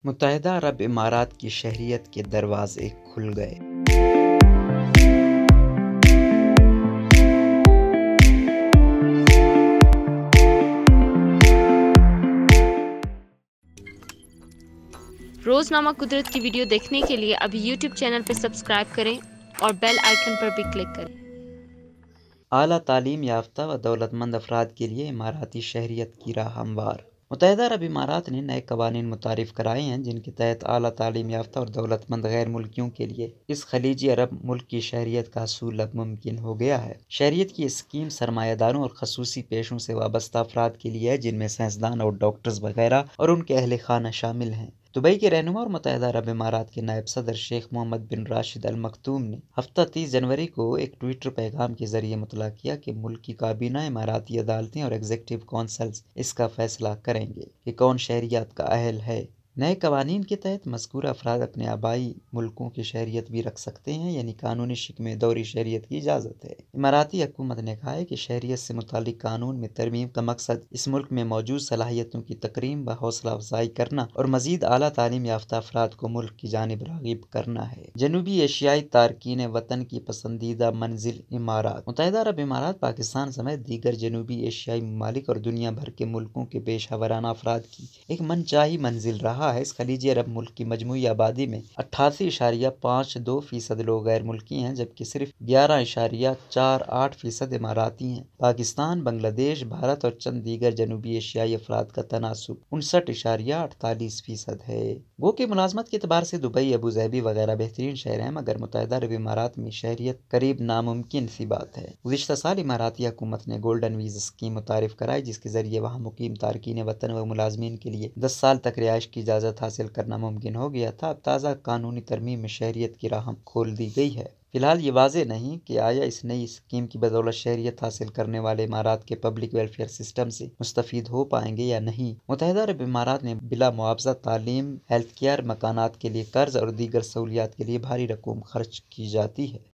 متحدہ عرب امارات کی شہریت کے دروازے کھل گئے۔ روزنامہ قدرت کی ویڈیو دیکھنے کے لیے ابھی یوٹیوب چینل پر سبسکرائب کریں اور بیل آئیکن پر بھی کلک کریں۔ اعلیٰ تعلیم یافتہ و دولت مند افراد کے لیے اماراتی شہریت کی راہ ہموار۔ متحدہ عرب امارات نے نئے قوانین متعارف کرائے ہیں جن کے تحت اعلیٰ تعلیم یافتہ اور دولت مند غیر ملکیوں کے لیے اس خلیجی عرب ملک کی شہریت کا حصول اب ممکن ہو گیا ہے۔ شہریت کی اسکیم سرمایہ داروں اور خصوصی پیشوں سے وابستہ افراد کے لیے ہے جن میں سائنسدان اور ڈاکٹرز وغیرہ اور ان کے اہل خانہ شامل ہیں۔ دبئی کے رہنما اور متحدہ عرب امارات کے نائب صدر شیخ محمد بن راشد ال مکتوم نے ہفتہ 30 جنوری کو ایک ٹویٹر پیغام کے ذریعے مطلع کیا کہ ملک کی کابینہ، اماراتی عدالتیں اور ایگزیکٹو کونسلز اس کا فیصلہ کریں گے کہ کون شہریت کا اہل ہے۔ نئے قوانین کے تحت مذکورہ افراد اپنے آبائی ملکوں کی شہریت بھی رکھ سکتے ہیں، یعنی قانونی شکل میں دوہری شہریت کی اجازت ہے۔ اماراتی حکومت نے کہا ہے کہ شہریت سے متعلق قانون میں ترمیم کا مقصد اس ملک میں موجود صلاحیتوں کی تکریم و حوصلہ افزائی کرنا اور مزید اعلیٰ تعلیم یافتہ افراد کو ملک کی جانب راغب کرنا ہے۔ جنوبی ایشیائی تارکین وطن کی پسندیدہ منزل امارات۔ متحدہ عرب امارات پاکستان سمیت دیگر جنوبی ایشیائی ممالک اور دنیا بھر کے ملکوں کے پیشہ ورانہ افراد کی ایک من چاہی منزل رہا ہے۔ اس خلیجی عرب ملک کی مجموعی آبادی میں 88.52% لوگ غیر ملکی ہیں جبکہ صرف 11.48% اماراتی ہیں۔ پاکستان، بنگلہ دیش، بھارت اور چند دیگر جنوبی ایشیائی افراد کا تناسب 59.48% ہے۔ گو کہ ملازمت کے اعتبار سے دبئی، ابوظہبی وغیرہ بہترین شہر ہیں، مگر متحدہ عرب امارات میں شہریت قریب ناممکن سی بات ہے۔ گزشتہ سال اماراتی حکومت نے گولڈن ویزا اسکیم متعارف کرائی جس کے ذریعے وہاں مقیم تارکین وطن و ملازمین کے لیے 10 سال تک رہائش کی اجازت حاصل کرنا ممکن ہو گیا تھا۔ اب تازہ قانونی ترمیم میں شہریت کی راہ کھول دی گئی ہے۔ فی الحال یہ واضح نہیں کہ آیا اس نئی اسکیم کی بدولت شہریت حاصل کرنے والے امارات کے پبلک ویلفیئر سسٹم سے مستفید ہو پائیں گے یا نہیں۔ متحدہ عرب امارات نے بلا معاوضہ تعلیم، ہیلتھ کیئر، مکانات کے لیے قرض اور دیگر سہولیات کے لیے بھاری رقوم خرچ کی جاتی ہے۔